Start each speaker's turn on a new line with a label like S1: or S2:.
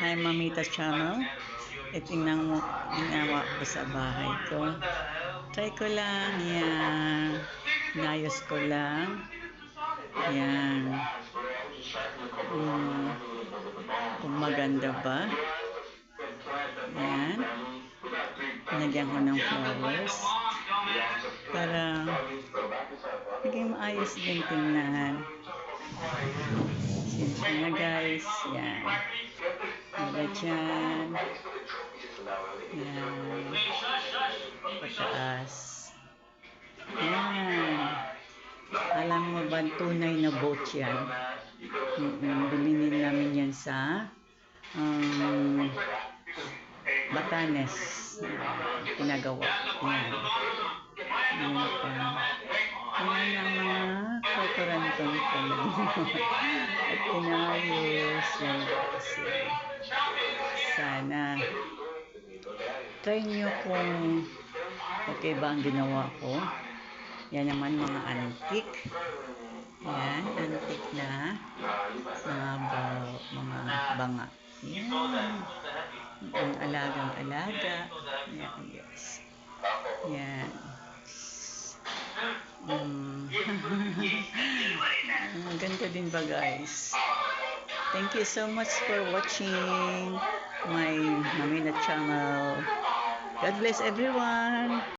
S1: Hi, Mamita Channel. Tingnan mo, ginawa ko sa bahay ko. Try ko lang, yan. Inayos ko lang. Yan. Um, kung maganda ba. Yan. Nagyan ko ng flowers. Para maging maayos din tingnan. Simple na guys. Yan. Diba dyan? Yan. Pataas. Yan. Alam mo ba, tunay na boat yan? Bilinin namin yan sa Batanes. Pinagawa. Yan. Yan pa. Yan ang mga kotorantong ko na at pinayos. Yan guys. Sana try nyo kung okay ba ang ginawa ko. Yan naman mga antik. Yan, antik na mga banga. Yan. Ang alagang-alaga. Yan, yes. Yan. Ang ganda din ba guys? Thank you so much for watching my Mamina channel. God bless everyone.